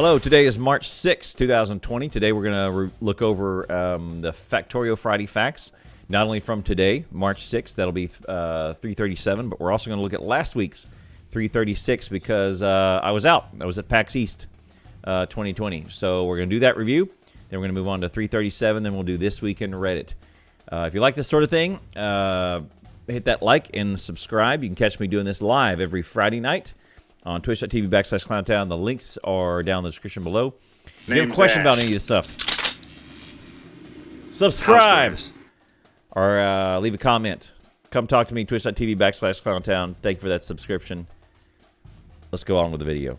Hello, today is March 6, 2020. Today we're going to look over the Factorio Friday facts, not only from today, March 6th, that'll be 337, but we're also going to look at last week's 336 because I was out. I was at PAX East 2020. So we're going to do that review, then we're going to move on to 337, then we'll do This Week in Reddit. If you like this sort of thing, hit that like and subscribe. You can catch me doing this live every Friday night on twitch.tv/ClownTown. The links are down in the description below. If you have a question about any of this stuff, subscribe or leave a comment. Come talk to me, twitch.tv/ClownTown. Thank you for that subscription. Let's go on with the video.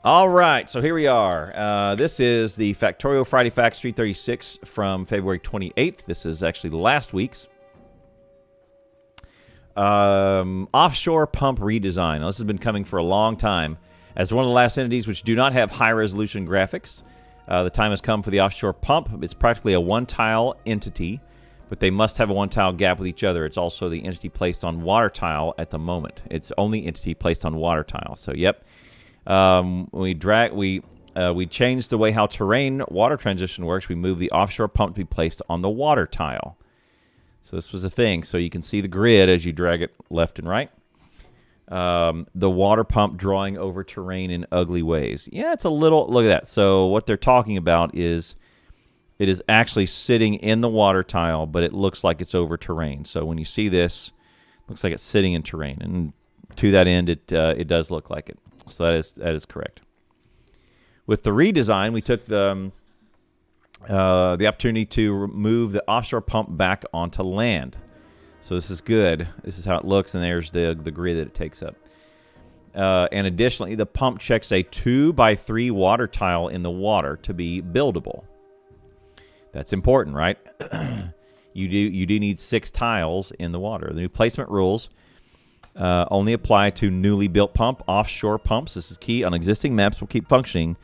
All right, so here we are. This is the Factorio Friday Facts 336 from February 28th. This is actually last week's. Offshore pump redesign. Now, this has been coming for a long time. As one of the last entities which do not have high-resolution graphics, the time has come for the offshore pump. It's practically a one-tile entity, but they must have a one-tile gap with each other. It's also the entity placed on water tile at the moment. It's only entity placed on water tile. So, yep. We changed the way how terrain water transition works. We moved the offshore pump to be placed on the water tile. So this was a thing. So you can see the grid as you drag it left and right. The water pump drawing over terrain in ugly ways. Yeah, it's a little... Look at that. So what they're talking about is it is actually sitting in the water tile, but it looks like it's over terrain. So when you see this, it looks like it's sitting in terrain. And to that end, it does look like it. So that is correct. With the redesign, we took the opportunity to move the offshore pump back onto land. So this is good. This is how it looks, and there's the grid that it takes up. And additionally, the pump checks a 2x3 water tile in the water to be buildable. That's important, right? You do need 6 tiles in the water. The new placement rules only apply to newly built offshore pumps. This is key. On existing maps will keep functioning.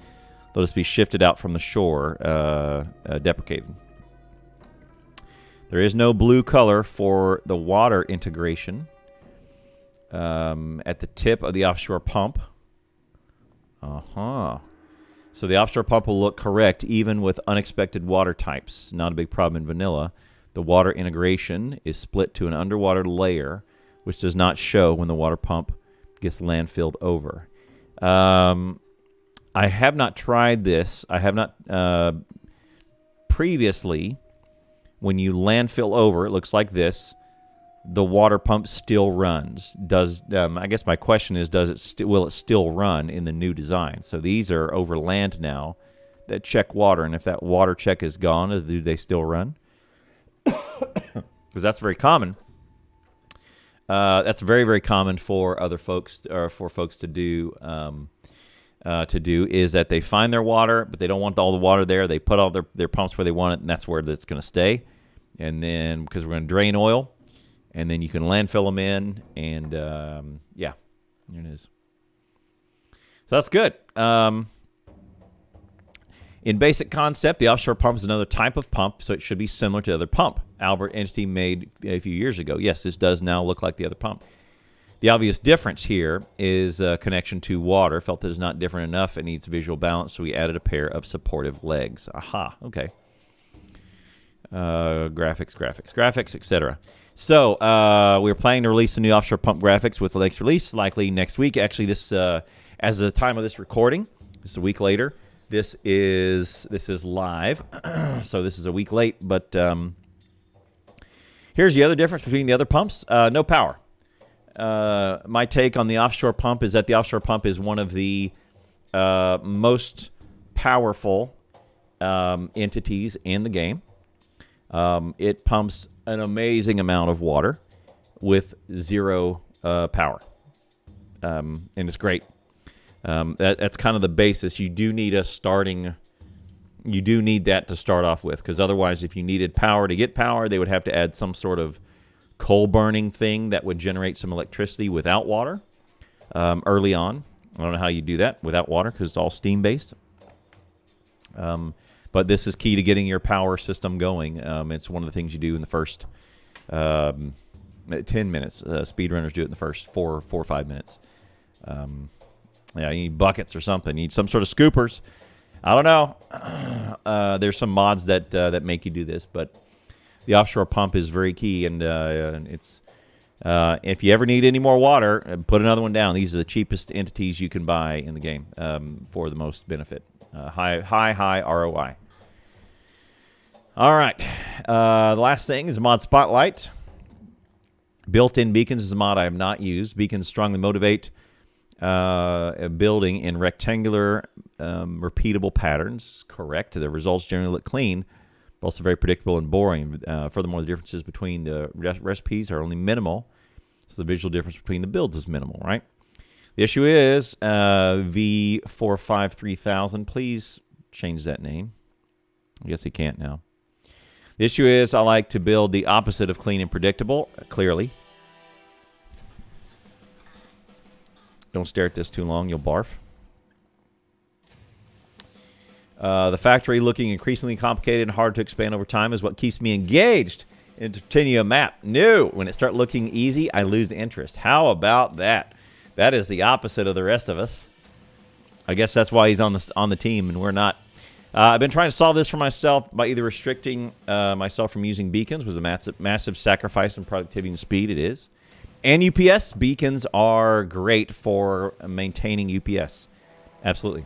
They'll just be shifted out from the shore, deprecated. There is no blue color for the water integration at the tip of the offshore pump. So the offshore pump will look correct even with unexpected water types. Not a big problem in vanilla. The water integration is split to an underwater layer, which does not show when the water pump gets landfilled over. I have not tried this. I have not previously. When you landfill over, it looks like this. The water pump still runs. I guess my question is, will it still run in the new design? So these are over land now that check water, and if that water check is gone, do they still run? Because that's very common. That's very, very common for other folks, or for folks to do. Is that they find their water, but they don't want all the water there. They put all their pumps where they want it, and that's where it's going to stay. And then, because we're going to drain oil, and then you can landfill them in, and yeah, there it is. So that's good. In basic concept, the offshore pump is another type of pump, so it should be similar to the other pump Albert entity made a few years ago. Yes, this does now look like the other pump. The obvious difference here is connection to water. Felt that it's not different enough. It needs visual balance, so we added a pair of supportive legs. Aha, okay. Graphics, etc. So we're planning to release the new offshore pump graphics with the latest release, likely next week. Actually, this as of the time of this recording, this is a week later. This is live, so this is a week late. But here's the other difference between the other pumps. No power. My take on the offshore pump is that the offshore pump is one of the most powerful entities in the game. It pumps an amazing amount of water with 0 power, and it's great. That's kind of the basis. You do need that to start off with, because otherwise, if you needed power to get power, they would have to add some sort of coal burning thing that would generate some electricity without water early on. I don't know how you do that without water, because it's all steam based. But this is key to getting your power system going. It's one of the things you do in the first 10 minutes. Speedrunners do it in the first 4 or 5 minutes. Yeah, you need buckets or something. You need some sort of scoopers. I don't know. There's some mods that make you do this, but the offshore pump is very key, and it's if you ever need any more water, put another one down. These are the cheapest entities you can buy in the game for the most benefit. High ROI. All right. The last thing is mod Spotlight. Built-in beacons is a mod I have not used. Beacons strongly motivate building in rectangular, repeatable patterns. Correct. The results generally look clean, but also very predictable and boring. Furthermore, the differences between the recipes are only minimal, so the visual difference between the builds is minimal, right? The issue is V453,000. Please change that name. I guess he can't now. The issue is I like to build the opposite of clean and predictable, clearly. Don't stare at this too long, you'll barf. The factory looking increasingly complicated and hard to expand over time is what keeps me engaged and to continue a map. No, when it starts looking easy, I lose interest. How about that? That is the opposite of the rest of us. I guess that's why he's on the team and we're not. I've been trying to solve this for myself by either restricting myself from using beacons, which is a massive sacrifice in productivity and speed. It is. And UPS beacons are great for maintaining UPS. Absolutely.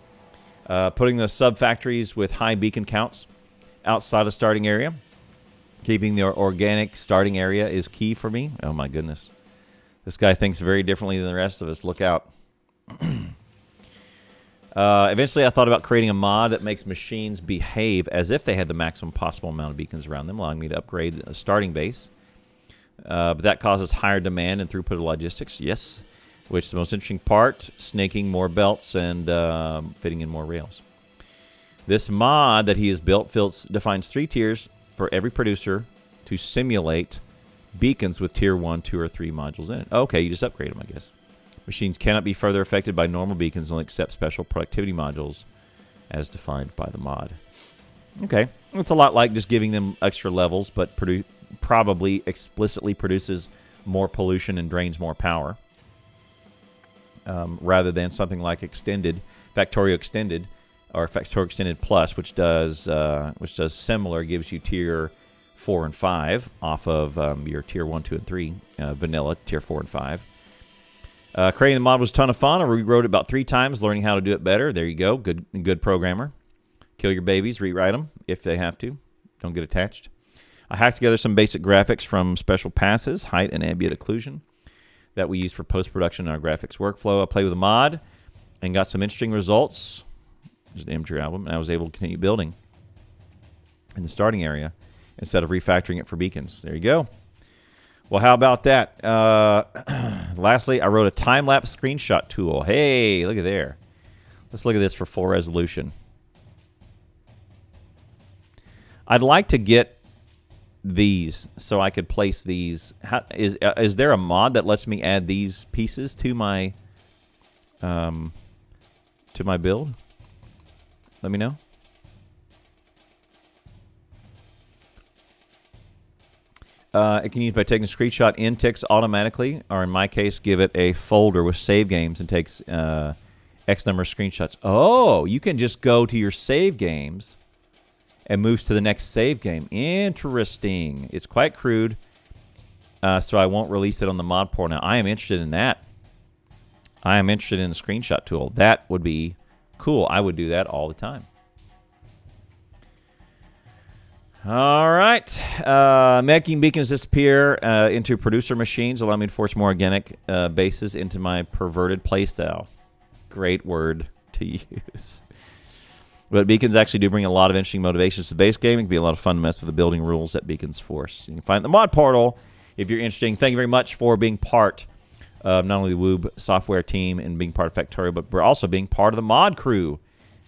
Putting the sub-factories with high beacon counts outside the starting area. Keeping the organic starting area is key for me. Oh, my goodness. This guy thinks very differently than the rest of us. Look out. Eventually, I thought about creating a mod that makes machines behave as if they had the maximum possible amount of beacons around them, allowing me to upgrade a starting base. But that causes higher demand and throughput of logistics. Yes. Which is the most interesting part, snaking more belts and fitting in more rails. This mod that he has built defines 3 tiers for every producer to simulate beacons with tier 1, 2, or 3 modules in it. Okay, you just upgrade them, I guess. Machines cannot be further affected by normal beacons, only accept special productivity modules as defined by the mod. Okay, it's a lot like just giving them extra levels, but probably explicitly produces more pollution and drains more power. Rather than something like Factorio Extended, or Factorio Extended Plus, which does similar, gives you tier 4 and 5 off of your tier 1, 2, and 3, vanilla tier 4 and 5. Creating the mod was a ton of fun. I rewrote it about 3 times, learning how to do it better. There you go, good programmer. Kill your babies, rewrite them if they have to. Don't get attached. I hacked together some basic graphics from special passes, height and ambient occlusion, that we use for post-production in our graphics workflow. I played with a mod and got some interesting results. There's the Imagery album, and I was able to continue building in the starting area instead of refactoring it for beacons. There you go. Well, how about that? Lastly, I wrote a time-lapse screenshot tool. Hey, look at there. Let's look at this for full resolution. I'd like to get these so I could place these. Is there a mod that lets me add these pieces to my build? Let me know. It can use by taking a screenshot in ticks automatically, or in my case, give it a folder with save games and takes X number of screenshots. Oh, you can just go to your save games and moves to the next save game. Interesting. It's quite crude, so I won't release it on the mod portal. Now, I am interested in that. I am interested in the screenshot tool. That would be cool. I would do that all the time. All right. Making beacons disappear into producer machines allow me to force more organic bases into my perverted playstyle. Great word to use. But beacons actually do bring a lot of interesting motivations to base gaming. It can be a lot of fun to mess with the building rules that beacons force. You can find the mod portal if you're interested. Thank you very much for being part of not only the Woob software team and being part of Factorio, but we're also being part of the mod crew,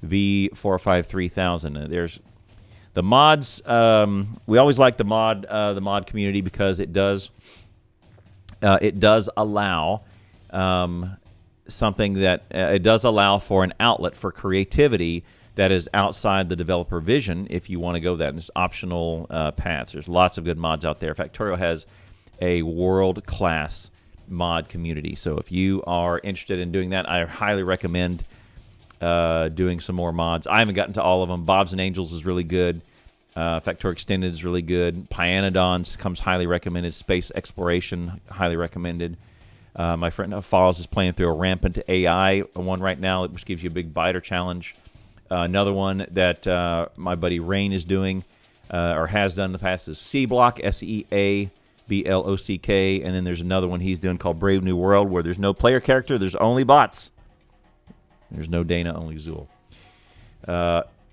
V453,000. There's the mods. We always like the mod community because it does allow something that it does allow for an outlet for creativity that is outside the developer vision if you want to go that. And it's optional paths. There's lots of good mods out there. Factorio has a world-class mod community. So if you are interested in doing that, I highly recommend doing some more mods. I haven't gotten to all of them. Bobs and Angels is really good. Factorio Extended is really good. Pyanodons comes highly recommended. Space Exploration, highly recommended. My friend Falls is playing through a Rampant AI one right now, which gives you a big biter challenge. Another one that my buddy Rain is doing, or has done in the past, is C-Block, SEABLOCK. And then there's another one he's doing called Brave New World, where there's no player character, there's only bots. There's no Dana, only Zool.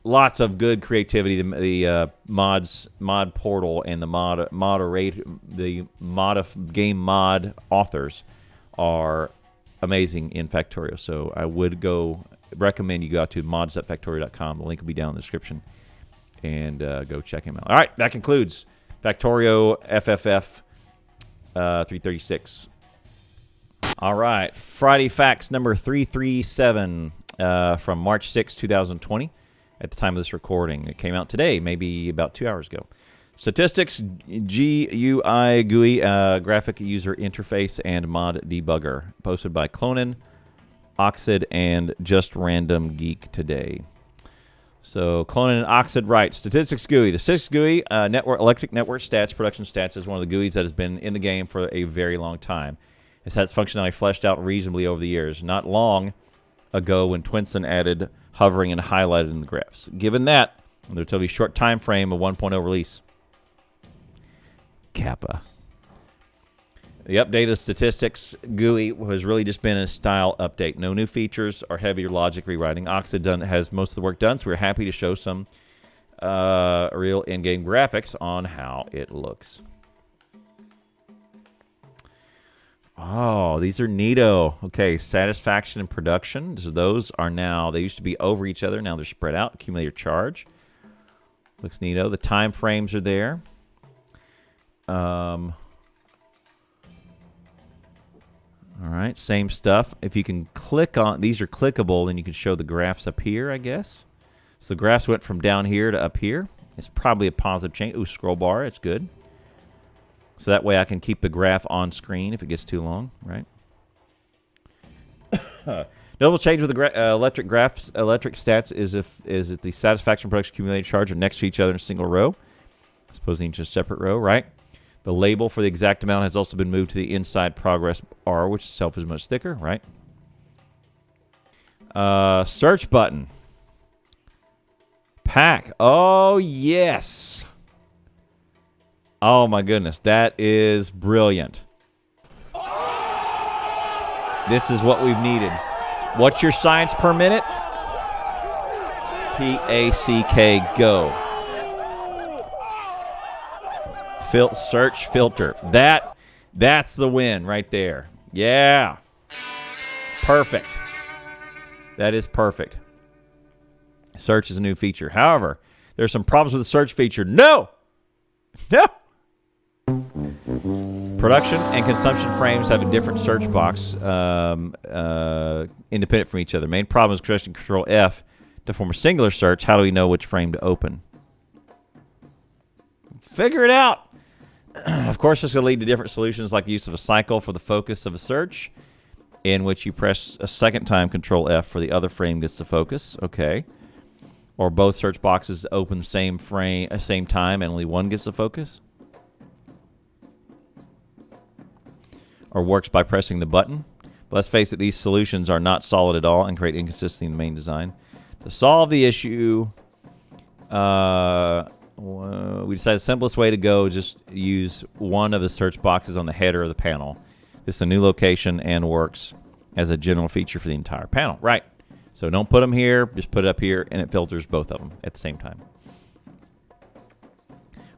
Lots of good creativity. The mod portal and the game mod authors are amazing in Factorio. So I would recommend you go out to mods.factorio.com. The link will be down in the description, and go check him out. All right, that concludes Factorio FFF 336. All right, Friday Facts number 337 from March 6, 2020. At the time of this recording, it came out today, maybe about 2 hours ago. Statistics, GUI GUI, graphic user interface, and mod debugger, posted by Clonin, Oxid, and Just Random Geek today. So Clonin and Oxid write, Statistics GUI. The Statistics GUI, electric network stats, production stats, is one of the GUIs that has been in the game for a very long time. It's had its functionality fleshed out reasonably over the years. Not long ago when Twinson added hovering and highlighted in the graphs. Given that, there's a short time frame of 1.0 release. Kappa. The updated Statistics GUI has really just been a style update. No new features or heavier logic rewriting. Oxid has most of the work done, so we're happy to show some real in-game graphics on how it looks. Oh, these are neato. Okay, satisfaction and production. So those are now, they used to be over each other. Now they're spread out. Accumulator charge. Looks neato. The time frames are there. All right, same stuff. If you can click on, these are clickable, then you can show the graphs up here, I guess. So the graphs went from down here to up here. It's probably a positive change. Ooh, scroll bar. It's good. So that way I can keep the graph on screen if it gets too long, right? Notable change with the electric stats is if the satisfaction, production, accumulated charge are next to each other in a single row, as opposed to each a separate row, right? The label for the exact amount has also been moved to the inside progress bar, which itself is much thicker, right? Search button. Pack. Oh, yes. Oh, my goodness. That is brilliant. This is what we've needed. What's your science per minute? P-A-C-K, go. Search filter. That's the win right there. Yeah. Perfect. That is perfect. Search is a new feature. However, there's some problems with the search feature. No! No! Production and consumption frames have a different search box, independent from each other. Main problem is pressing Control F to form a singular search. How do we know which frame to open? Figure it out. Of course, this will lead to different solutions, like the use of a cycle for the focus of a search, in which you press a second time Control F for the other frame gets the focus. Okay. Or both search boxes open the same frame, same time, and only one gets the focus. Or works by pressing the button. But let's face it, these solutions are not solid at all and create inconsistency in the main design. To solve the issue, we decided the simplest way to go is just use one of the search boxes on the header of the panel. This is a new location and works as a general feature for the entire panel. Right. So don't put them here, just put it up here, and it filters both of them at the same time.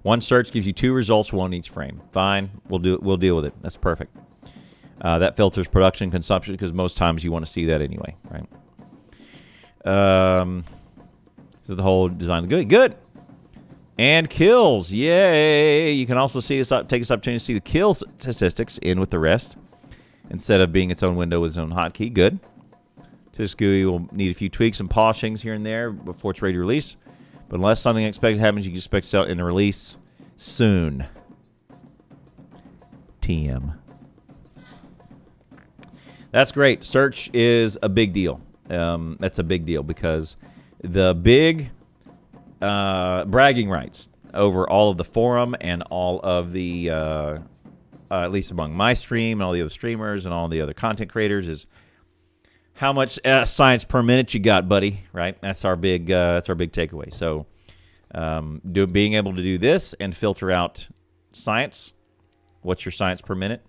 One search gives you two results, one each frame. Fine, we'll deal with it. That's perfect. That filters production consumption because most times you want to see that anyway, right? So the whole design is good. Good. And kills, yay! You can also see take this opportunity to see the kill statistics in with the rest instead of being its own window with its own hotkey. Good. This GUI will need a few tweaks and polishings here and there before it's ready to release. But unless something unexpected happens, you can expect it out in a release soon. TM. That's great. Search is a big deal. That's a big deal because the big bragging rights over all of the forum and all of the, at least among my stream and all the other streamers and all the other content creators, is how much science per minute you got, buddy. Right? That's our big takeaway. So, being able to do this and filter out science. What's your science per minute?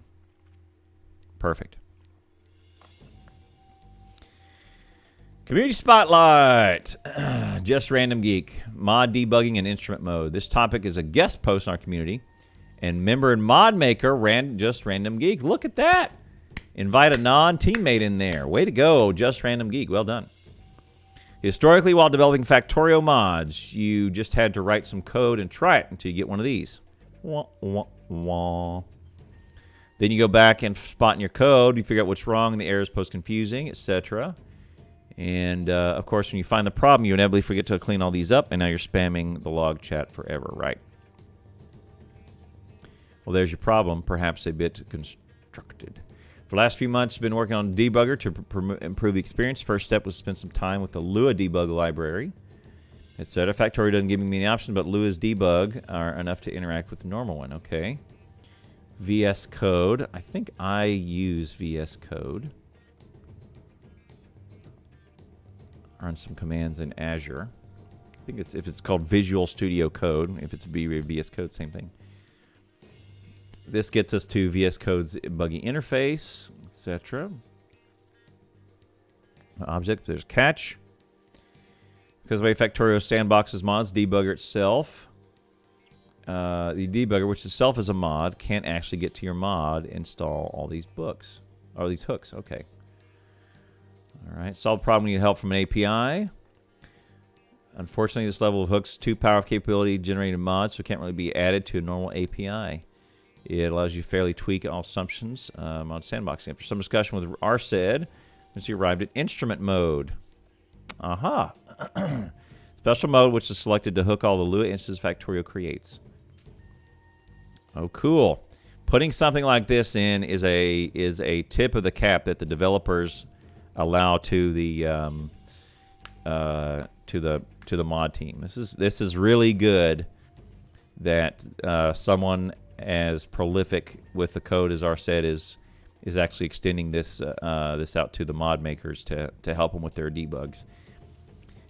Perfect. Community Spotlight. Just Random Geek. Mod debugging in instrument mode. This topic is a guest post in our community. And member and mod maker, Just Random Geek. Look at that. Invite a non-teammate in there. Way to go, Just Random Geek. Well done. Historically, while developing Factorio mods, you just had to write some code and try it until you get one of these. Wah, wah, wah. Then you go back and spot in your code. You figure out what's wrong, and the errors post confusing, etc. And, of course, when you find the problem, you inevitably forget to clean all these up, and now you're spamming the log chat forever, right? Well, there's your problem, perhaps a bit constructed. For the last few months, I've been working on debugger to improve the experience. First step was to spend some time with the Lua debug library, etc. Factorio doesn't give me any options, but Lua's debug are enough to interact with the normal one. Okay. VS Code. I think I use VS Code. Run some commands in Azure. I think it's if it's called Visual Studio Code. If it's VS Code, same thing. This gets us to VS Code's buggy interface, etc. Object, there's catch. Because of the way Factorio sandboxes mods, debugger itself, the debugger, which itself is a mod, can't actually get to your mod, install all these books, or these hooks. Okay. All right, solve problem, need help from an API. Unfortunately, this level of hooks too powerful capability generated mods, so it can't really be added to a normal API. It allows you to fairly tweak all assumptions on sandboxing. After some discussion with RSED, once you arrived at instrument mode. Aha. Special mode, which is selected to hook all the Lua instances Factorio creates. Oh, cool. Putting something like this in is a tip of the cap that the developers allow to the mod team. This is really good that someone as prolific with the code as RSED is actually extending this this out to the mod makers to help them with their debugs.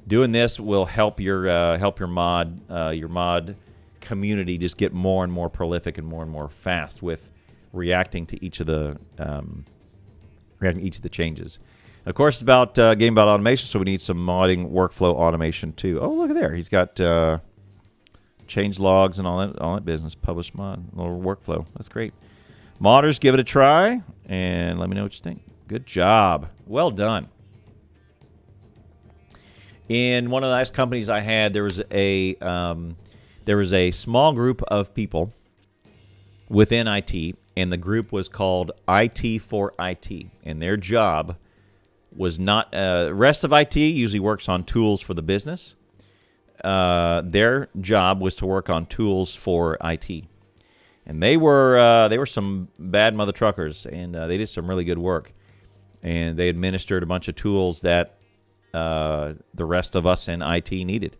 Doing this will help your mod community just get more and more prolific and more fast with reacting to each of the changes. Of course, it's about game about automation, so we need some modding workflow automation too. Oh, look at there, he's got change logs and all that business. Publish mod, little workflow. That's great. Modders, give it a try and let me know what you think. Good job, well done. In one of the last companies I had, there was a small group of people within IT, and the group was called IT for IT, and their job was not rest of IT usually works on tools for the business. Their job was to work on tools for IT, and they were some bad mother truckers, and they did some really good work, and they administered a bunch of tools that the rest of us in IT needed,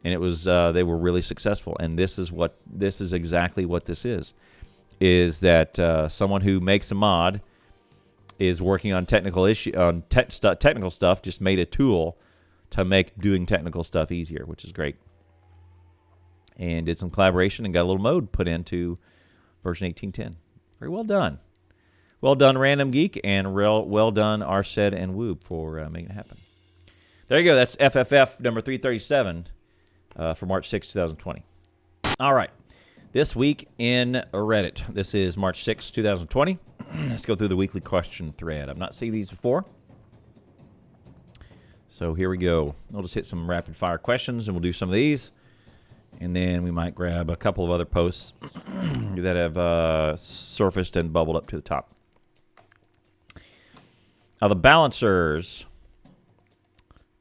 and it was they were really successful. And this is exactly what this is that someone who makes a mod is working on technical stuff, just made a tool to make doing technical stuff easier, which is great. And did some collaboration and got a little mode put into version 18.10. Very well done. Well done, Random Geek, and well done, RSED and Woob, for making it happen. There you go. That's FFF number 337 for March 6, 2020. All right. This week in Reddit. This is March 6, 2020. Let's go through the weekly question thread. I've not seen these before. So here we go. We'll just hit some rapid fire questions and we'll do some of these. And then we might grab a couple of other posts that have surfaced and bubbled up to the top. The balancers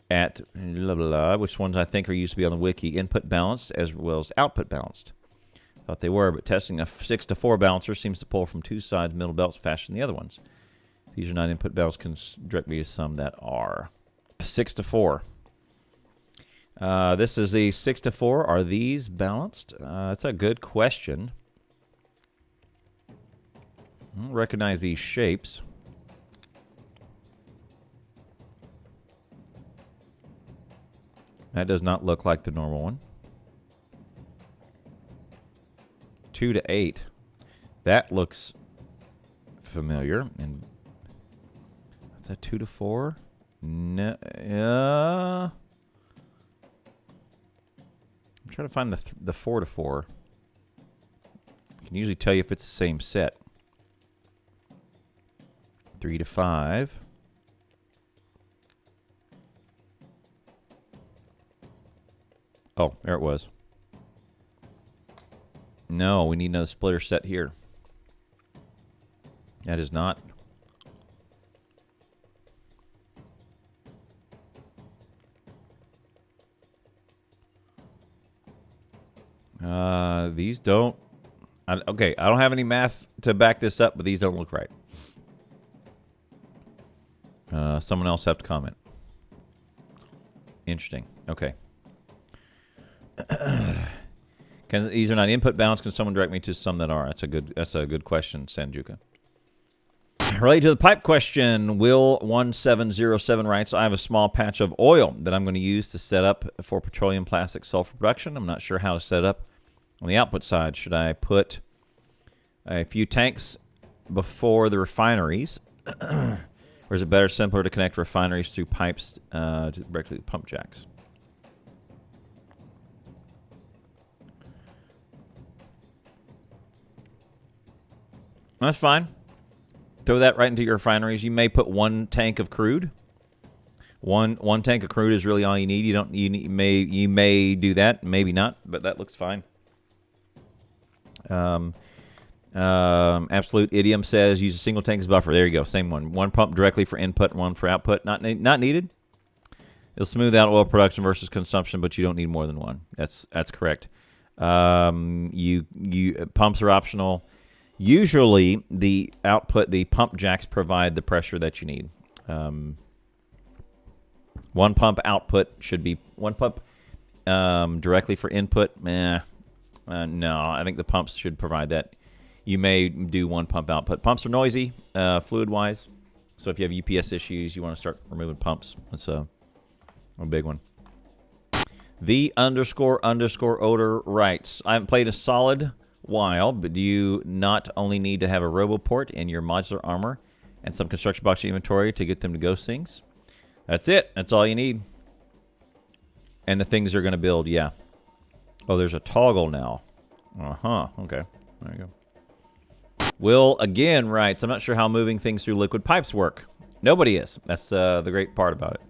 at blah, blah, blah, which ones I think are used to be on the wiki, input balanced as well as output balanced. Thought they were, but testing a 6-to-4 balancer seems to pull from two sides middle belts faster than the other ones. These are not input values. Can direct me to some that are. 6 to 4. This is a 6 to 4. Are these balanced? That's a good question. I don't recognize these shapes. That does not look like the normal one. 2 to 8. That looks familiar. And is that 2 to 4? No. I'm trying to find the 4 to 4. I can usually tell you if it's the same set. 3 to 5. Oh, there it was. No, we need another splitter set here. That is not. These don't. Okay, I don't have any math to back this up, but these don't look right. Someone else have to comment. Interesting. Okay. These are not input bounds. Can someone direct me to some that are? That's a good question, Sanjuka. Related to the pipe question, Will1707 writes, I have a small patch of oil that I'm going to use to set up for petroleum plastic sulfur production. I'm not sure how to set up on the output side. Should I put a few tanks before the refineries? Or is it better, simpler to connect refineries through pipes directly to pump jacks? That's fine. Throw that right into your refineries. You may put one tank of crude. One tank of crude is really all you need. You may do that, maybe not, but that looks fine. Absolute Idiom says use a single tank as buffer. There you go, same one. One pump directly for input, one for output. Not needed. It'll smooth out oil production versus consumption, but you don't need more than one. That's correct. Pumps are optional. Usually, the pump jacks provide the pressure that you need. One pump output should be one pump directly for input. No, I think the pumps should provide that. You may do one pump output. Pumps are noisy, fluid-wise. So if you have UPS issues, you want to start removing pumps. That's a big one. The__odor writes, I haven't played a solid while, but do you not only need to have a RoboPort in your modular armor and some construction box inventory to get them to ghost things? That's it. That's all you need. And the things they're going to build, yeah. Oh, there's a toggle now. Okay. There you go. Will again writes, I'm not sure how moving things through liquid pipes work. Nobody is. That's the great part about it.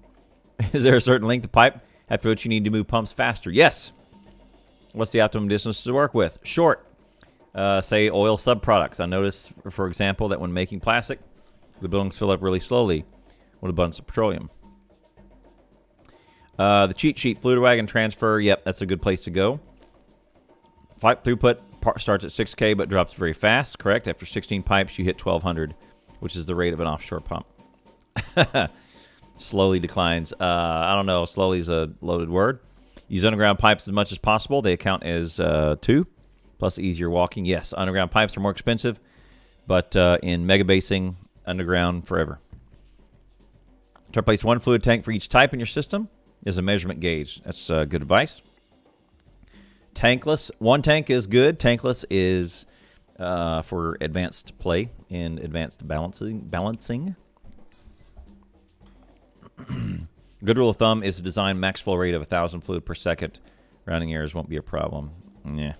Is there a certain length of pipe after which you need to move pumps faster? Yes. What's the optimum distance to work with? Short. Say oil subproducts. I noticed, for example, that when making plastic, the buildings fill up really slowly with abundance of petroleum. The cheat sheet, fluid wagon transfer. Yep, that's a good place to go. Pipe throughput starts at 6K but drops very fast. Correct. After 16 pipes, you hit 1,200, which is the rate of an offshore pump. Slowly declines. I don't know. Slowly is a loaded word. Use underground pipes as much as possible. They count as 2, plus easier walking. Yes, underground pipes are more expensive, but in mega basing, underground forever. To replace one fluid tank for each type in your system is a measurement gauge. That's good advice. Tankless. One tank is good. Tankless is for advanced play and advanced balancing. Good rule of thumb is to design max flow rate of 1,000 fluid per second. Rounding errors won't be a problem. Yeah.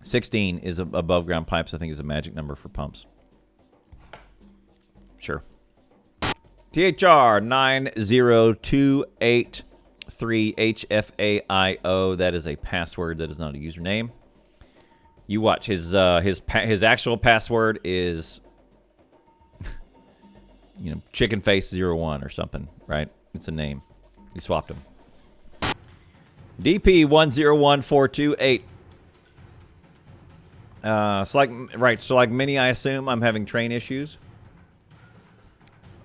16 is above ground pipes. I think is a magic number for pumps. Sure. THR 90283HFAIO. That is a password. That is not a username. You watch his actual password is chicken face 01 or something, right? It's a name. You swapped him. DP101428 So like many, I assume I'm having train issues.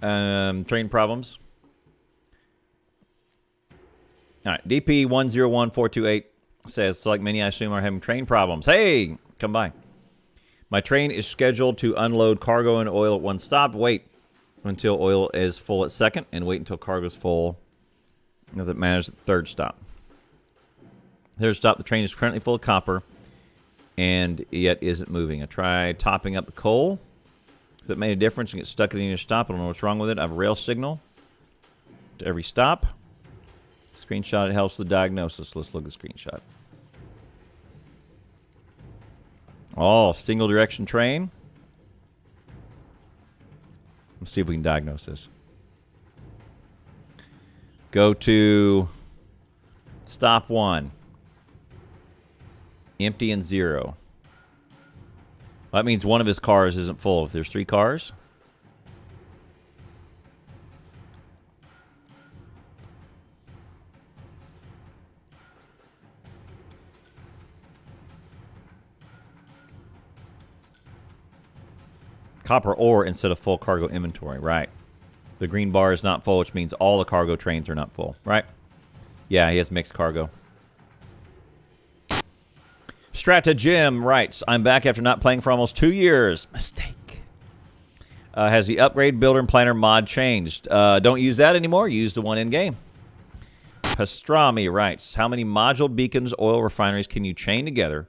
Train problems. All right, DP101428 says, so like many, I assume are having train problems. Hey, come by. My train is scheduled to unload cargo and oil at one stop. Wait until oil is full at second, and wait until cargo is full. That matters at the third stop. Third stop, the train is currently full of copper, and yet isn't moving. I tried topping up the coal. If that made a difference and get stuck at the end of the stop, I don't know what's wrong with it. I have a rail signal to every stop. Screenshot, it helps with the diagnosis. Let's look at the screenshot. Oh, single direction train. Let's see if we can diagnose this. Go to stop 1. Empty and 0. Well, that means one of his cars isn't full. If there's 3 cars. Copper ore instead of full cargo inventory, right. The green bar is not full, which means all the cargo trains are not full, right? Yeah, he has mixed cargo. Strata Jim writes, I'm back after not playing for almost 2 years. Mistake. Has the upgrade builder and planner mod changed? Don't use that anymore. Use the one in-game. Pastrami writes, how many module beacons oil refineries can you chain together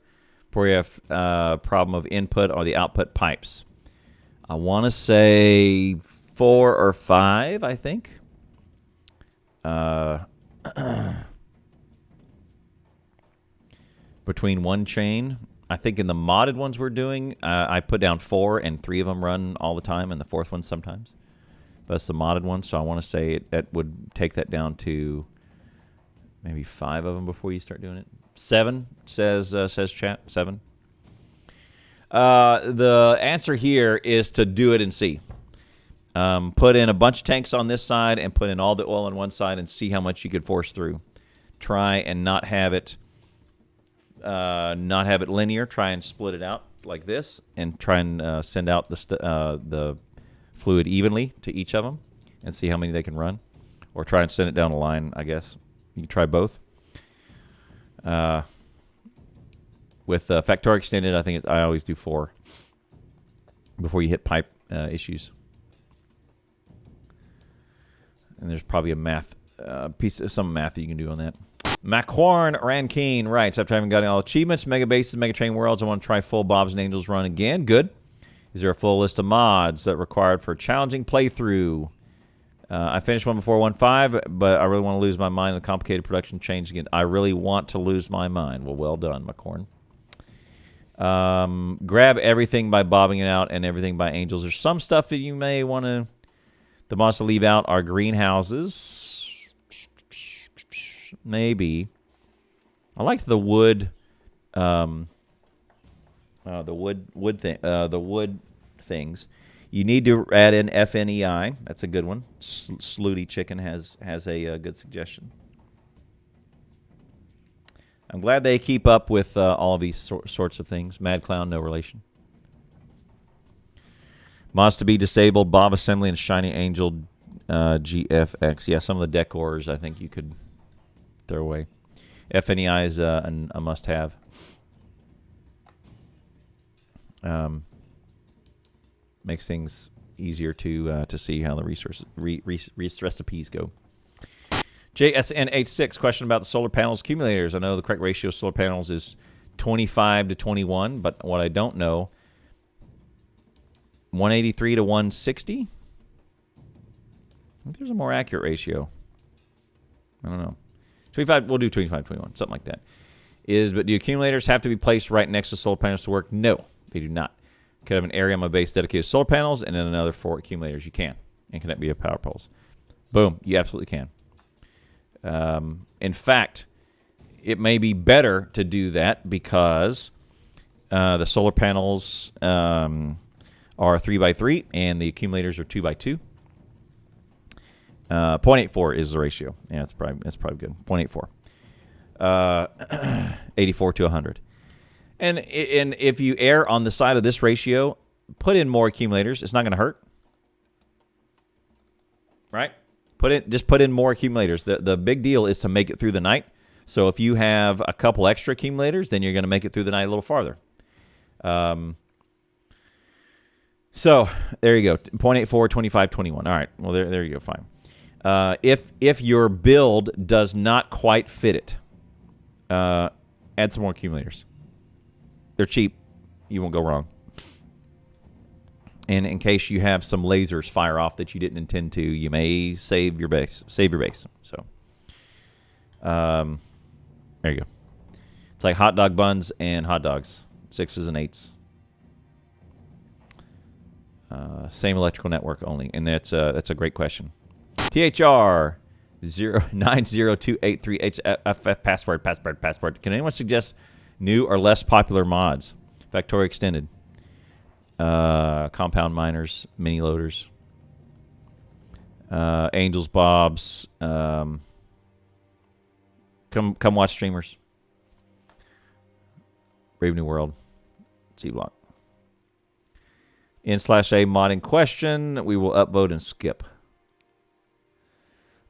before you have a problem of input or the output pipes? I want to say 4 or 5, I think. Between one chain. I think in the modded ones we're doing, I put down 4 and 3 of them run all the time and the 4th one sometimes. That's the modded one, so I want to say it would take that down to maybe 5 of them before you start doing it. 7 says chat. 7. The answer here is to do it and see. Put in a bunch of tanks on this side and put in all the oil on one side and see how much you could force through. Try and not have it linear. Try and split it out like this and try and send out the fluid evenly to each of them and see how many they can run. Or try and send it down a line, I guess. You can try both. With Factorio extended, I think I always do 4 before you hit pipe issues. And there's probably a math some math that you can do on that. Macquarn Rankine writes, after having gotten all achievements, Mega Bases, Mega Train Worlds, I want to try full Bob's and Angels run again. Good. Is there a full list of mods that are required for a challenging playthrough? I finished one before 1.5, but I really want to lose my mind in the complicated production change again. I really want to lose my mind. Well done, Macquarn. Grab everything by bobbing it out and everything by Angels. There's some stuff that you may want to... The mods to leave out are greenhouses. Maybe. I like the wood. The wood things. You need to add in FNEI. That's a good one. Slooty Chicken has a good suggestion. I'm glad they keep up with all of these sorts of things. Mad Clown, no relation. Mods to be disabled, Bob Assembly, and Shiny Angel GFX. Yeah, some of the decors I think you could throw away. FNEI is a must-have. Makes things easier to see how the recipes go. JSN86, question about the solar panels accumulators. I know the correct ratio of solar panels is 25 to 21, but what I don't know, 183 to 160? I think there's a more accurate ratio. I don't know. 25, we'll do 25, 21, something like that. But do accumulators have to be placed right next to solar panels to work? No, they do not. Could have an area on my base dedicated to solar panels and then another for accumulators. You can. And connect via power poles. Boom, you absolutely can. In fact, it may be better to do that because the solar panels are 3x3 and the accumulators are 2x2. 0.84 is the ratio. Yeah, that's probably good. 0.84. 84 to 100. And if you err on the side of this ratio, put in more accumulators. It's not going to hurt. Right? Just put in more accumulators. The big deal is to make it through the night. So if you have a couple extra accumulators, then you're going to make it through the night a little farther. So there you go. 0.84, 25, 21. All right. Well, there you go. Fine. If your build does not quite fit it, add some more accumulators. They're cheap. You won't go wrong. And in case you have some lasers fire off that you didn't intend to, you may save your base. So, there you go. It's like hot dog buns and hot dogs, 6s and 8s. Same electrical network only, and that's a great question. THR 90283 FFF password. Can anyone suggest new or less popular mods? Factorio Extended, Compound Miners, Mini Loaders, Angels Bobs. Come watch streamers. Brave New World, C Block. /A mod in question. We will upvote and skip.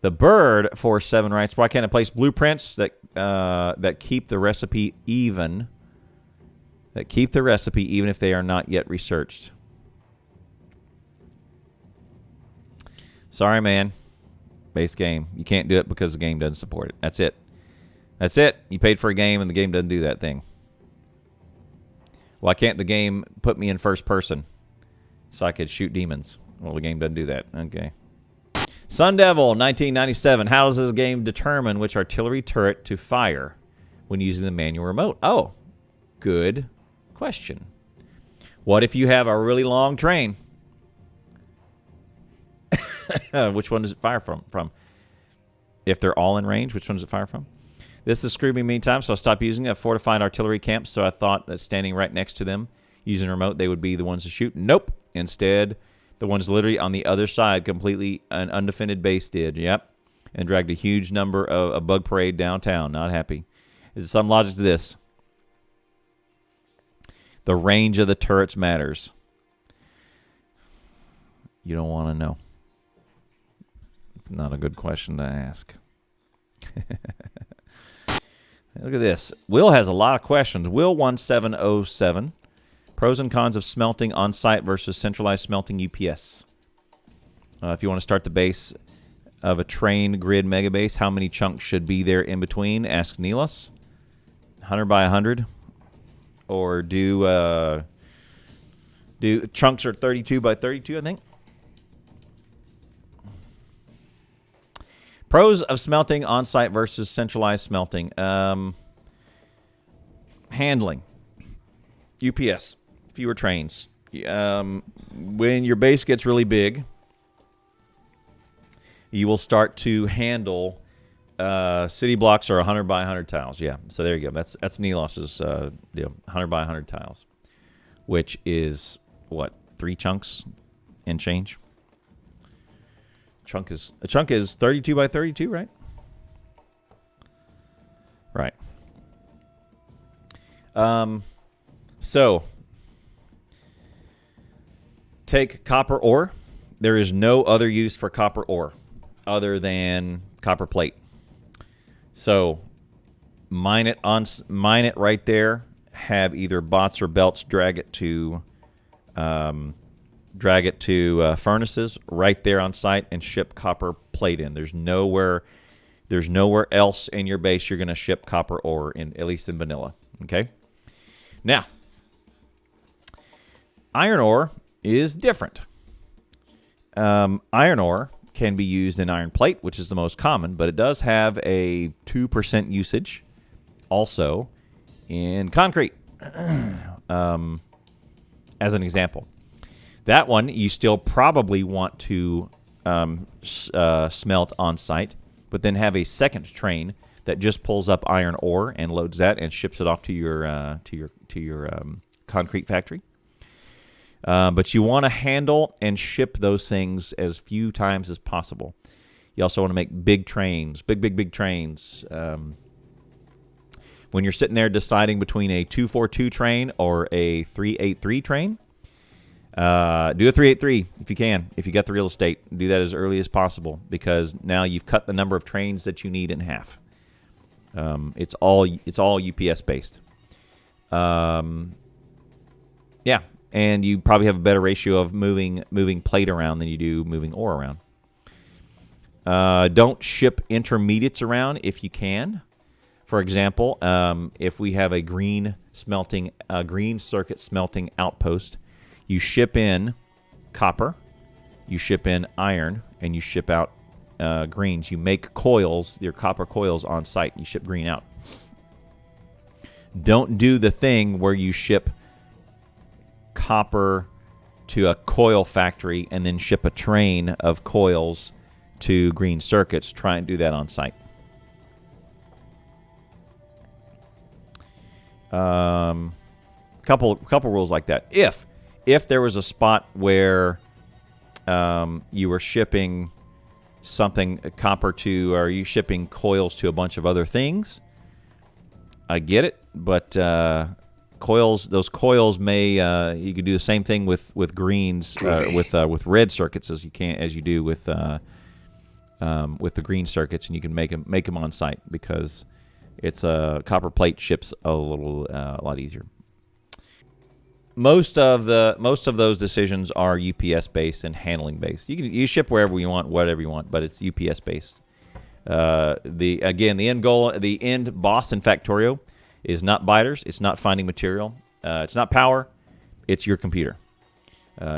The Bird 47 writes, why can't I place blueprints that keep the recipe even? That keep the recipe even if they are not yet researched. Sorry, man. Base game. You can't do it because the game doesn't support it. That's it. That's it. You paid for a game and the game doesn't do that thing. Why can't the game put me in first person so I could shoot demons? Well, the game doesn't do that. Okay. Sun Devil 1997. How does this game determine which artillery turret to fire when using the manual remote? Oh, good question. What if you have a really long train? Which one does it fire from? If they're all in range, which one does it fire from? This has screwed me many times, so I stopped using it. I've fortified artillery camps, so I thought that standing right next to them, using a remote, they would be the ones to shoot. Nope. Instead, the ones literally on the other side, completely an undefended base did. Yep. And dragged a huge number of a bug parade downtown. Not happy. Is some logic to this? The range of the turrets matters. You don't want to know. Not a good question to ask. Look at this. Will has a lot of questions. Will1707. Pros and cons of smelting on-site versus centralized smelting UPS. If you want to start the base of a train grid mega base, how many chunks should be there in between? Ask Neelos. 100 by 100. Or do chunks are 32 by 32, I think. Pros of smelting on-site versus centralized smelting. Handling. UPS. Fewer trains. When your base gets really big, you will start to handle city blocks are 100 by 100 tiles. Yeah, so there you go. That's Nelos's deal. 100 by 100 tiles, which is, what, 3 chunks and change? A chunk is 32 by 32, right? Right. So take copper ore. There is no other use for copper ore other than copper plate. So mine it right there. Have either bots or belts drag it to furnaces right there on site and ship copper plate in. There's nowhere else in your base you're going to ship copper ore in, at least in vanilla. Okay. Now, iron ore is different. Iron ore can be used in iron plate, which is the most common, but it does have a 2% usage also in concrete. As an example. That one you still probably want to smelt on site, but then have a second train that just pulls up iron ore and loads that and ships it off to your concrete factory. But you want to handle and ship those things as few times as possible. You also want to make big trains, big trains. When you're sitting there deciding between a 242 train or a 383 train, do a 383 if you can. If you got the real estate, do that as early as possible, because now you've cut the number of trains that you need in half. It's all UPS based. Yeah, and you probably have a better ratio of moving plate around than you do moving ore around. Don't ship intermediates around if you can. For example, if we have a green circuit smelting outpost, you ship in copper, you ship in iron, and you ship out greens. You make coils, your copper coils on site. You ship green out. Don't do the thing where you ship copper to a coil factory and then ship a train of coils to green circuits. Try and do that on site. Couple rules like that. If there was a spot where you were shipping something copper to, or you shipping coils to a bunch of other things, I get it, but those coils may you could do the same thing with greens with red circuits as you do with the green circuits, and you can make them on site, because it's a copper plate ships a lot easier. Most of those decisions are UPS based and handling based. You ship wherever you want, whatever you want, but it's UPS based. The end goal, the end boss in Factorio is not biters. It's not finding material. It's not power. It's your computer.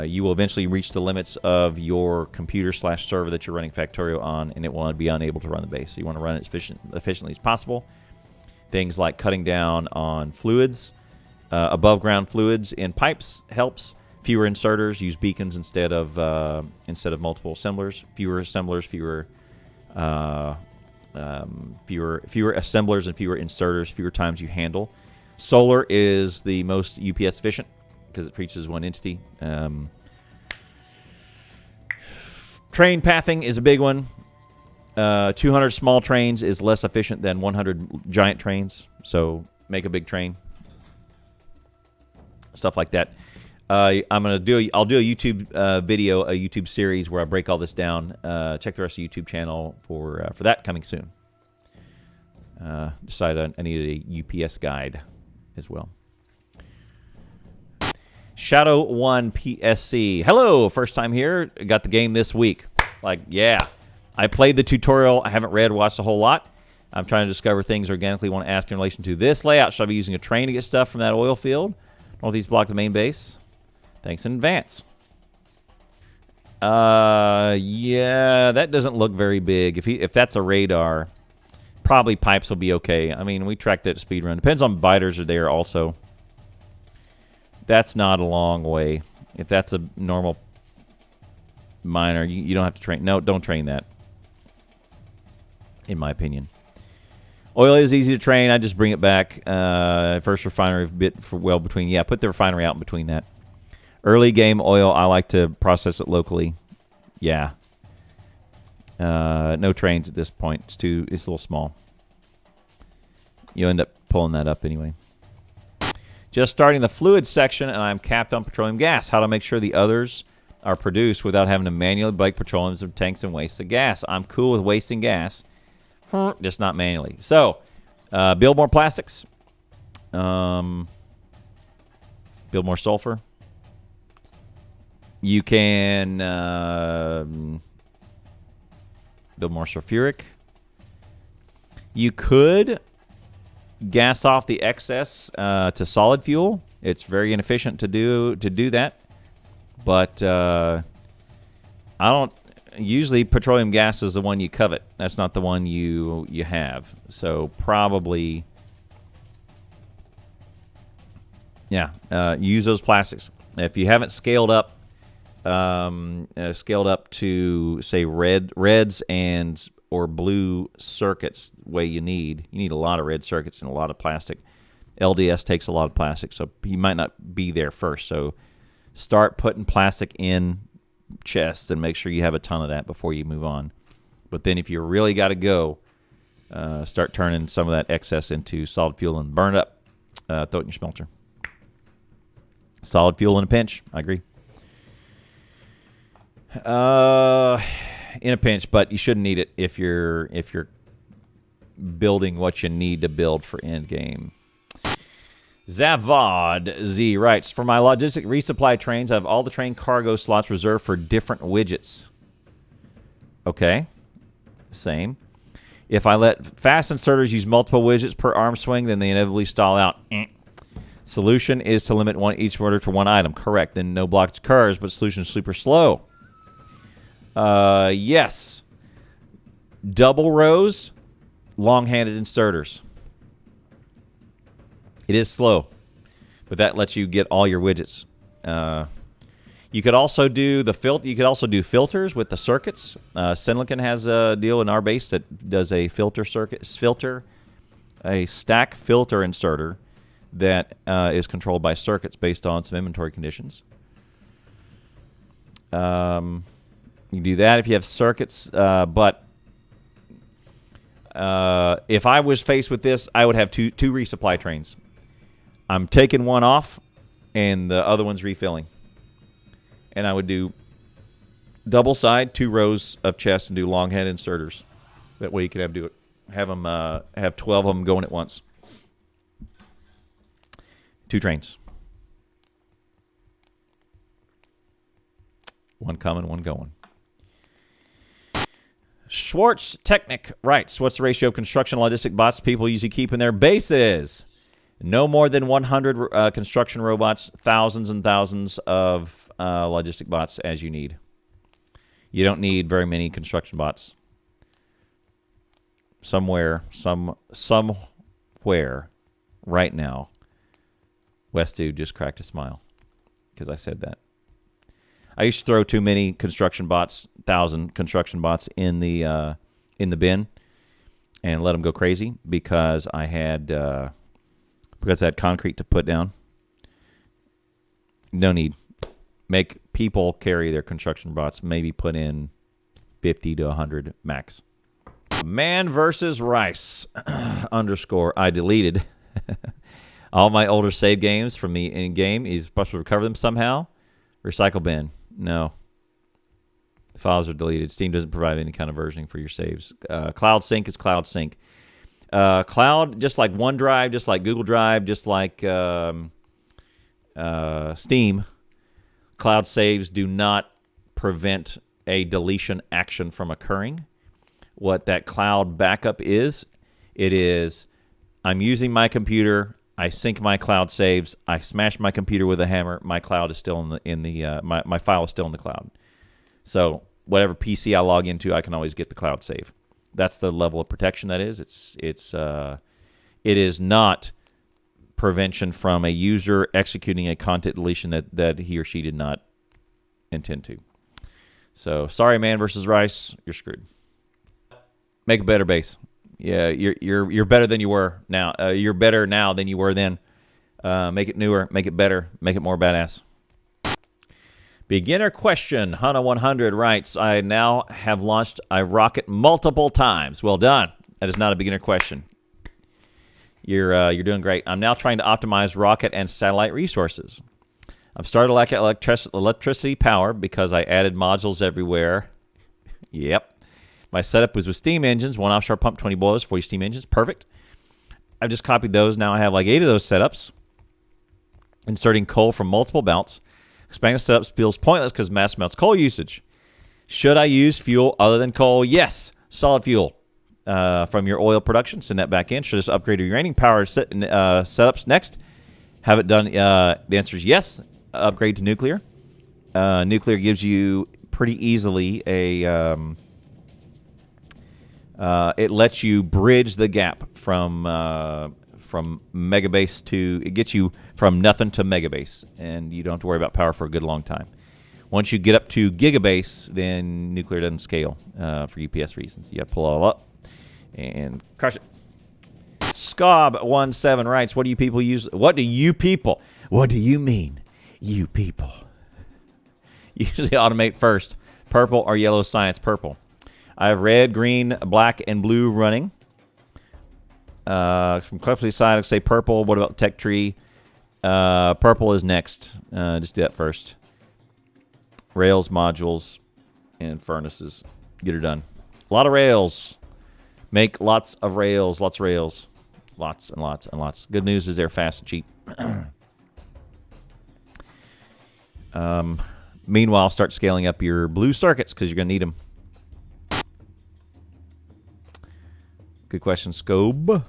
You will eventually reach the limits of your computer/server that you're running Factorio on, and it will be unable to run the base. So you want to run it efficiently as possible. Things like cutting down on fluids, above ground fluids in pipes helps. Fewer inserters, use beacons instead of multiple assemblers. Fewer assemblers, fewer assemblers and fewer inserters, fewer times you handle. Solar is the most UPS efficient because it preaches one entity. Train pathing is a big one. 200 small trains is less efficient than 100 giant trains, so make a big train. Stuff like that. I'll do a YouTube video, a YouTube series where I break all this down. Check the rest of the YouTube channel for that coming soon. Decided I needed a UPS guide as well. Shadow 1 PSC. Hello, first time here. Got the game this week. Yeah. I played the tutorial. I haven't watched a whole lot. I'm trying to discover things organically. Want to ask in relation to this layout. Should I be using a train to get stuff from that oil field? Northeast block the main base. Thanks in advance. Yeah, that doesn't look very big. If that's a radar, probably pipes will be okay. I mean, we tracked that speed run. Depends on biters are there also. That's not a long way. If that's a normal miner, you don't have to train. No, don't train that, in my opinion. Oil is easy to train. I just bring it back. First refinery bit for well between. Yeah, put the refinery out in between that. Early game oil, I like to process it locally. Yeah. No trains at this point. It's a little small. You end up pulling that up anyway. Just starting the fluid section, and I'm capped on petroleum gas. How to make sure the others are produced without having to manually break petroleum tanks and waste the gas. I'm cool with wasting gas, just not manually. So, build more plastics. Build more sulfur. You can build more sulfuric. You could gas off the excess to solid fuel. It's very inefficient to do that. But I don't. Usually, petroleum gas is the one you covet. That's not the one you have. So probably, yeah. Use those plastics. If you haven't scaled up to say reds and or blue circuits, the way you need a lot of red circuits and a lot of plastic. LDS takes a lot of plastic, so you might not be there first. So start putting plastic in chests and make sure you have a ton of that before you move on. But then if you really got to go, Start turning some of that excess into solid fuel and burn it up. Throw it in your smelter. Solid fuel in a pinch. I agree. In a pinch, but you shouldn't need it if you're building what you need to build for end game. Zavad Z writes, for my logistic resupply trains, I have all the train cargo slots reserved for different widgets. Okay. Same. If I let fast inserters use multiple widgets per arm swing, then they inevitably stall out. Solution is to limit each order to one item. Correct. Then no blockage occurs, but solution is super slow. Yes. Double rows, long-handed inserters. It is slow, but that lets you get all your widgets. You could also do filters with the circuits. Sinlicon has a deal in our base that does a a stack filter inserter that is controlled by circuits based on some inventory conditions. You can do that if you have circuits, but if I was faced with this, I would have two resupply trains. I'm taking one off, and the other one's refilling. And I would do double side, 2 rows of chests, and do long head inserters. That way you could have 12 of them going at once. 2 trains. One coming, one going. Schwartz Technic writes, what's the ratio of construction logistic bots people usually keep in their bases? No more than 100 construction robots, thousands and thousands of logistic bots as you need. You don't need very many construction bots. Somewhere right now, West Dude just cracked a smile because I said that. I used to throw too many construction bots, 1,000 construction bots in the bin and let them go crazy because I had concrete to put down. No need. Make people carry their construction bots. Maybe put in 50 to 100 max. Man versus Rice _ I deleted all my older save games from the in-game. Is supposed to recover them somehow. Recycle bin. No. The files are deleted. Steam doesn't provide any kind of versioning for your saves. Cloud Sync is Cloud Sync. Cloud, just like OneDrive, just like Google Drive, just like Steam, cloud saves do not prevent a deletion action from occurring. What that cloud backup is, it is I'm using my computer, I sync my cloud saves, I smash my computer with a hammer, my cloud is still my file is still in the cloud. So whatever PC I log into, I can always get the cloud save. That's the level of protection that is. It is not prevention from a user executing a content deletion that he or she did not intend to. So sorry, Man versus Rice, you're screwed. Make a better base. Yeah, you're better than you were now. You're better now than you were then. Make it newer, make it better, make it more badass. Beginner question, Hana100 writes, I now have launched a rocket multiple times. Well done. That is not a beginner question. You're doing great. I'm now trying to optimize rocket and satellite resources. I've started lacking electricity power because I added modules everywhere. Yep. My setup was with steam engines, 1 offshore pump, 20 boilers, 40 steam engines. Perfect. I've just copied those. Now I have like 8 of those setups. Inserting coal from multiple belts. Expanding setups feels pointless because mass amounts coal usage. Should I use fuel other than coal? Yes. Solid fuel from your oil production. Send that back in. Should I just upgrade your remaining power setups next? Have it done. The answer is yes. Upgrade to nuclear. Nuclear gives you pretty easily it lets you bridge the gap from megabase to, it gets you from nothing to megabase, and you don't have to worry about power for a good long time. Once you get up to gigabase, then nuclear doesn't scale for UPS reasons. You got to pull it all up and crush it. Scob17 writes, what do you people use? What do you people? What do you mean, you people? Usually automate first. Purple or yellow science? Purple. I have red, green, black, and blue running. From Clepsy side, I say purple. What about tech tree? Purple is next. Just do that first. Rails, modules, and furnaces. Get her done. A lot of rails. Make lots of rails. Lots of rails. Lots and lots and lots. Good news is they're fast and cheap. Meanwhile, start scaling up your blue circuits because you're going to need them. Good question, Scobe.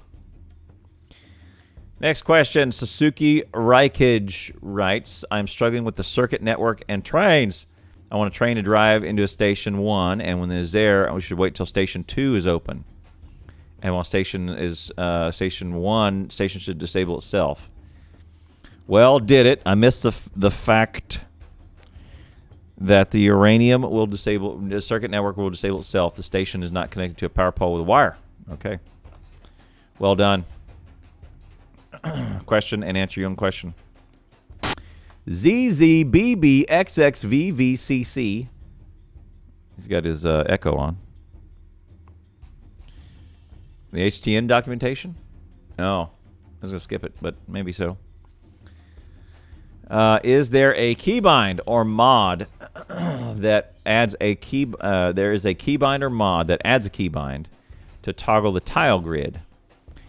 Next question, Suzuki Raikage writes, I'm struggling with the circuit network and trains. I want a train to drive into a station 1, and when it is there, we should wait till station 2 is open. And while station 1, station should disable itself. Well, did it. I missed the fact that the uranium will disable, the circuit network will disable itself. The station is not connected to a power pole with a wire. Okay. Well done. Question and answer your own question. ZZBBXXVVCC. He's got his echo on. The HTN documentation? No. I was going to skip it, but maybe so. Is there a keybind or mod that adds a key? There is a keybind or mod that adds a keybind to toggle the tile grid.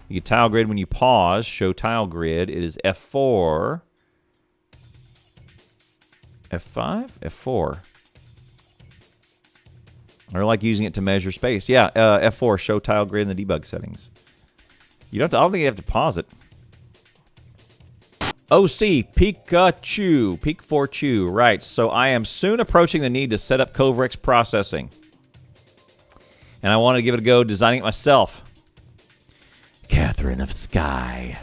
You get tile grid when you pause. Show tile grid. It is F4. F5? F4. I like using it to measure space. Yeah, F4. Show tile grid in the debug settings. You don't. I don't think you have to pause it. OC Pikachu Peak4Chew writes, so I am soon approaching the need to set up Coverix processing, and I want to give it a go designing it myself. Katherine of Sky,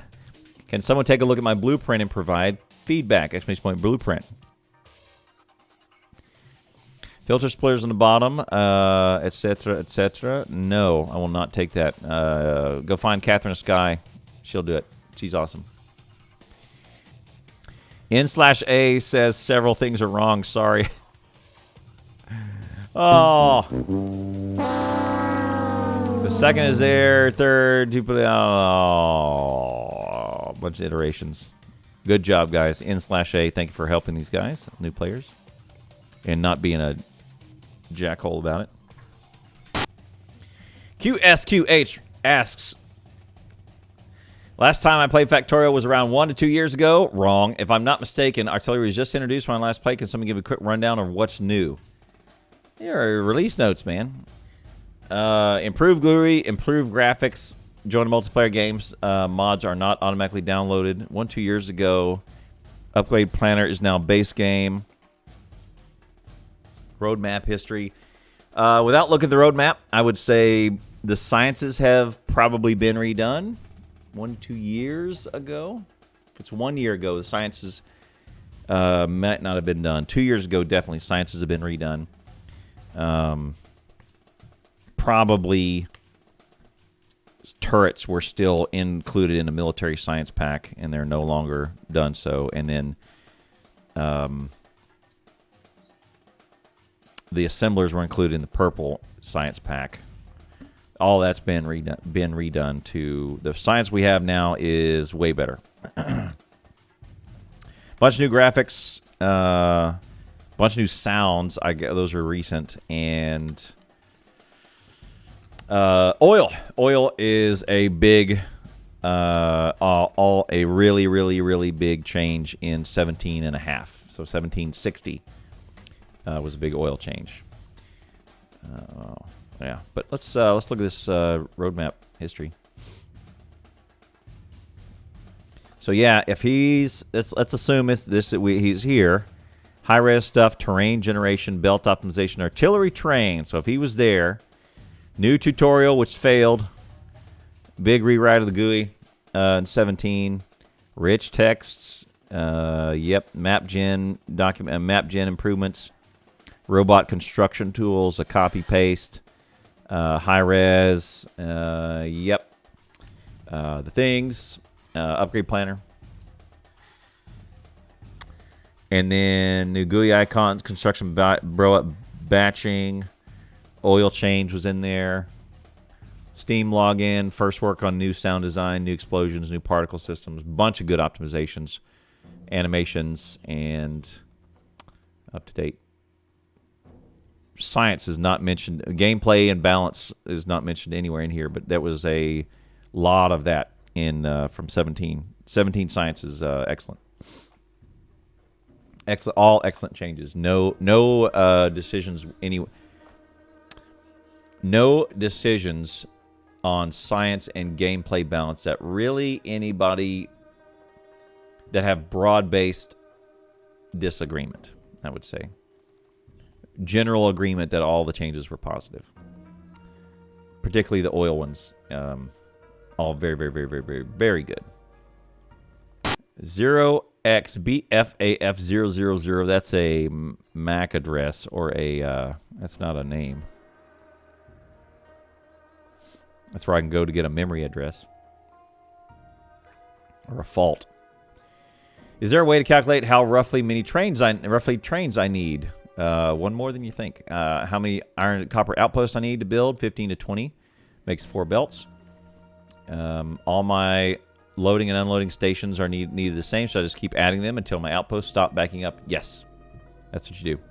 can someone take a look at my blueprint and provide feedback? Exclamation point blueprint. Filter splitters on the bottom, etc., etc. No, I will not take that. Go find Katherine of Sky. She'll do it. She's awesome. N/A says several things are wrong. Sorry. Oh. The second is there. Third, you put it out. Oh, bunch of iterations. Good job, guys. N/A, thank you for helping these guys, new players, and not being a jackhole about it. QSQH asks, last time I played Factorio was around 1 to 2 years ago. Wrong. If I'm not mistaken, Artillery was just introduced when I last played. Can someone give a quick rundown of what's new? Here are release notes, man. Improved GUI, improved graphics. Join the multiplayer games. Mods are not automatically downloaded. 1 to 2 years ago. Upgrade planner is now base game. Roadmap history. Without looking at the roadmap, I would say the sciences have probably been redone. 1 to 2 years ago. If it's 1 year ago, the sciences might not have been done. 2 years ago, definitely, sciences have been redone. Probably turrets were still included in the military science pack, and they're no longer done so. And then the assemblers were included in the purple science pack. All that's been redone to the science we have now is way better. Bunch of new graphics, bunch of new sounds. I guess those are recent, and oil. Oil is a big, a really big change in 17.5. So 1760 was a big oil change. Yeah, but let's look at this roadmap history. So yeah, if he's let's assume he's here. High res stuff, terrain generation, belt optimization, artillery train. So if he was there, new tutorial which failed, big rewrite of the GUI in 17, rich texts, yep, map gen improvements, robot construction tools, a copy paste. High res, yep. The things, upgrade planner. And then new GUI icons, construction batching, oil change was in there. Steam login, first work on new sound design, new explosions, new particle systems, bunch of good optimizations, animations, and up to date. Science is not mentioned. Gameplay and balance is not mentioned anywhere in here, but there was a lot of that in from 17. 17 science is excellent. All excellent changes. No decisions. No decisions on science and gameplay balance that really anybody that have broad-based disagreement, I would say. General agreement that all the changes were positive. Particularly the oil ones. All very, very, very, very, very, very good. 0xBFAF000. That's a MAC address or a... that's not a name. That's where I can go to get a memory address. Or a fault. Is there a way to calculate how roughly trains I need? One more than you think. How many iron and copper outposts I need to build? 15 to 20. Makes 4 belts. All my loading and unloading stations are needed the same, so I just keep adding them until my outposts stop backing up. Yes. That's what you do.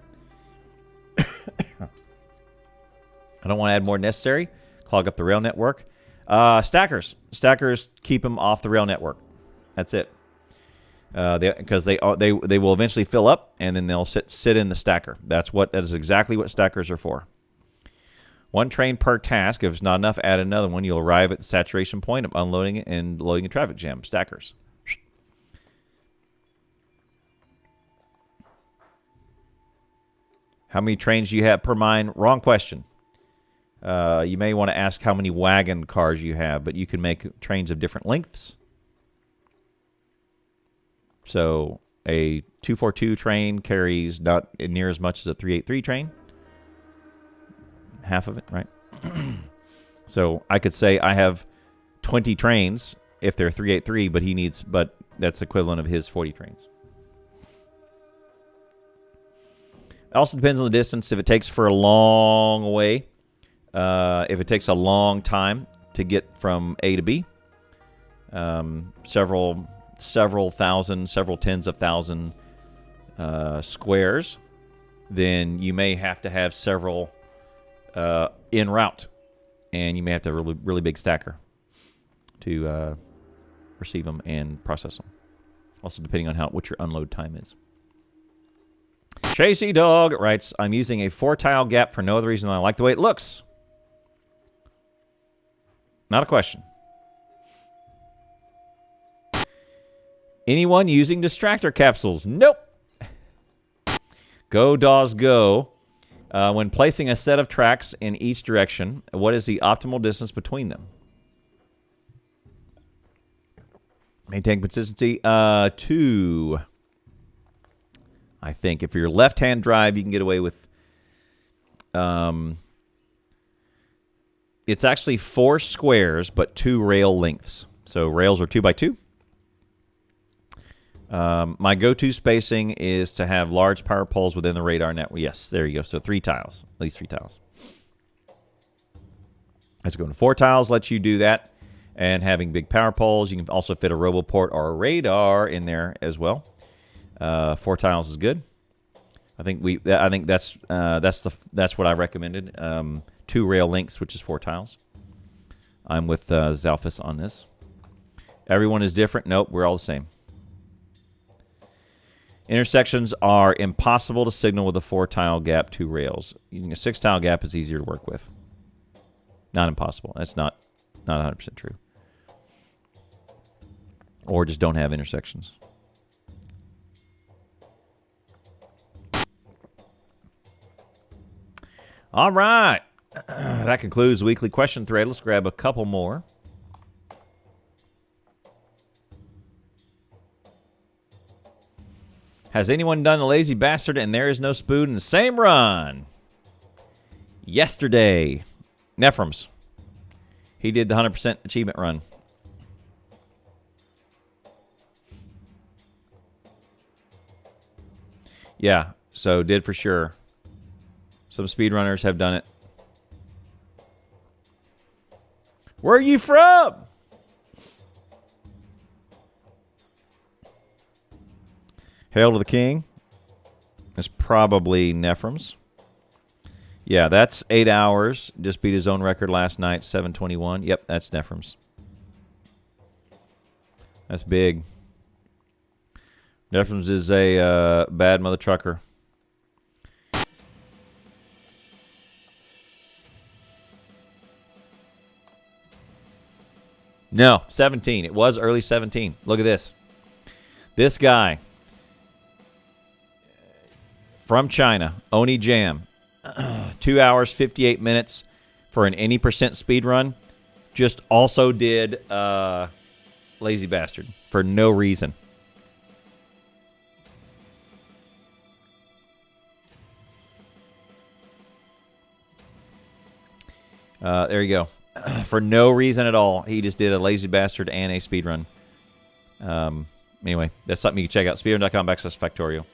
I don't want to add more than necessary. Clog up the rail network. Stackers. Stackers, keep them off the rail network. That's it. Because they will eventually fill up, and then they'll sit in the stacker. That is exactly what stackers are for. 1 train per task. If it's not enough, add another one. You'll arrive at the saturation point of unloading and loading a traffic jam. Stackers. How many trains do you have per mine? Wrong question. You may want to ask how many wagon cars you have, but you can make trains of different lengths. So a 242 train carries not near as much as a 383 train. Half of it, right? So I could say I have 20 trains if they're 383, but that's equivalent of his 40 trains. It also depends on the distance. If it takes for a long way, if it takes a long time to get from A to B, several thousand, several tens of thousand squares, then you may have to have several en route, and you may have to have a really big stacker to receive them and process them. Also, depending on what your unload time is. Chasey Dog writes, I'm using a 4-tile gap for no other reason than I like the way it looks. Not a question. Anyone using distractor capsules? Nope. Go, DAWs, go. When placing a set of tracks in each direction, what is the optimal distance between them? Maintain consistency. 2. I think if you're left-hand drive, you can get away with... it's actually 4 squares, but 2 rail lengths. So rails are 2 by 2. My go-to spacing is to have large power poles within the radar network. Yes, there you go. So 3 tiles, at least 3 tiles. Let's go to 4 tiles. Lets you do that, and having big power poles. You can also fit a roboport or a radar in there as well. 4 tiles is good. I think that's what I recommended. 2 rail lengths, which is 4 tiles. I'm with Zalphus on this. Everyone is different. Nope, we're all the same. Intersections are impossible to signal with a 4-tile gap, 2 rails. Using a 6-tile gap is easier to work with. Not impossible. That's not 100% true. Or just don't have intersections. All right. That concludes the weekly question thread. Let's grab a couple more. Has anyone done the lazy bastard and there is no spoon in the same run? Yesterday. Nephrums. He did the 100% achievement run. Yeah, so did for sure. Some speedrunners have done it. Where are you from? Hail to the King. It's probably Nephrem's. Yeah, that's 8 hours. Just beat his own record last night, 7:21. Yep, that's Nephrem's. That's big. Nephrem's is a bad mother trucker. No, 17. It was early 17. Look at this. This guy from China, Oni Jam, 2 hours, 58 minutes for an any percent speed run. Just also did Lazy Bastard for no reason. There you go. For no reason at all, he just did a Lazy Bastard and a speed run. Anyway, that's something you can check out. Speedrun.com/Factorio.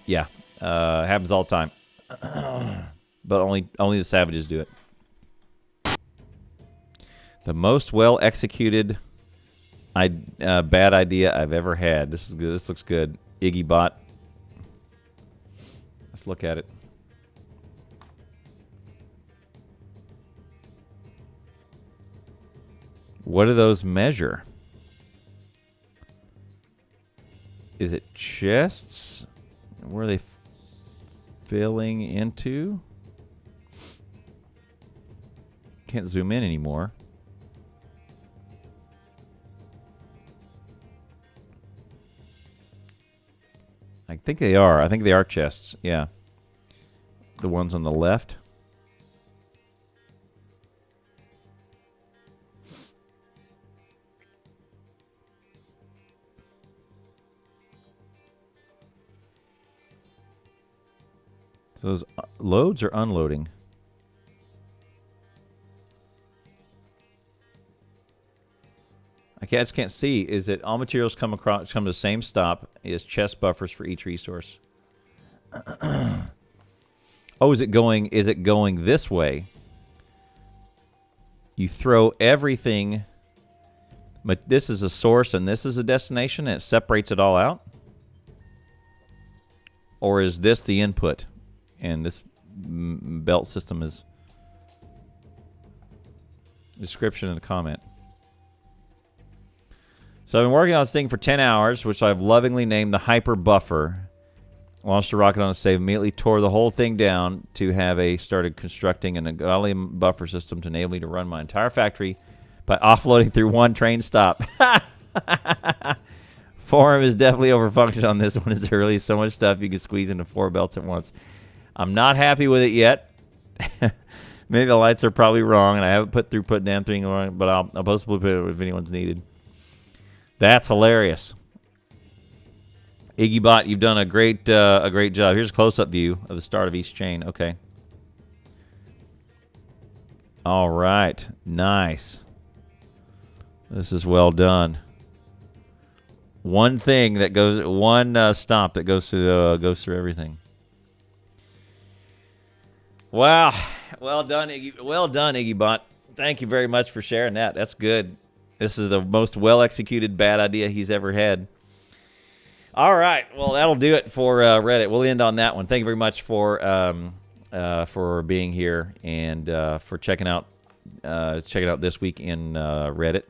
Yeah, happens all the time. But only the savages do it. The most well-executed bad idea I've ever had. This is good. This looks good. Iggy Bot. Let's look at it. What do those measure? Is it chests? Where are they filling into? Can't zoom in anymore. I think they are. I think they are chests. Yeah. The ones on the left. So those loads or unloading? I just can't see. Is it all materials come to the same stop as chest buffers for each resource? Oh, is it going this way? You throw everything, but this is a source and this is a destination and it separates it all out? Or is this the input? And this belt system is description in the comment. So I've been working on this thing for 10 hours, which I've lovingly named the Hyper Buffer. Launched a rocket on a save, immediately tore the whole thing down started constructing an gallium buffer system to enable me to run my entire factory by offloading through one train stop. Forum is definitely overfunctioned on this one. There's really so much stuff you can squeeze into 4 belts at once. I'm not happy with it yet. Maybe the lights are probably wrong, and I haven't put damn thing wrong, but I'll post a blue put if anyone's needed. That's hilarious. Iggy Bot, you've done a great job. Here's a close-up view of the start of each chain. Okay. All right. Nice. This is well done. One thing that goes, one stop that goes through everything. Wow. Well done, Iggy. Well done, Iggy Bot. Thank you very much for sharing that. That's good. This is the most well-executed bad idea he's ever had. All right. Well, that'll do it for Reddit. We'll end on that one. Thank you very much for being here and for checking out this week in Reddit.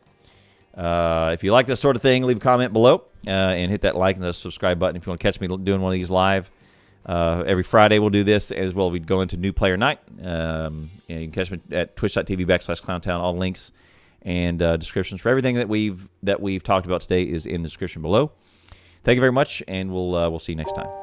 If you like this sort of thing, leave a comment below and hit that like and the subscribe button if you want to catch me doing one of these live. Every Friday we'll do this as well. We go into New Player Night. And you can catch me at twitch.tv/clowntown. All links and descriptions for everything that we've talked about today is in the description below. Thank you very much, and we'll see you next time.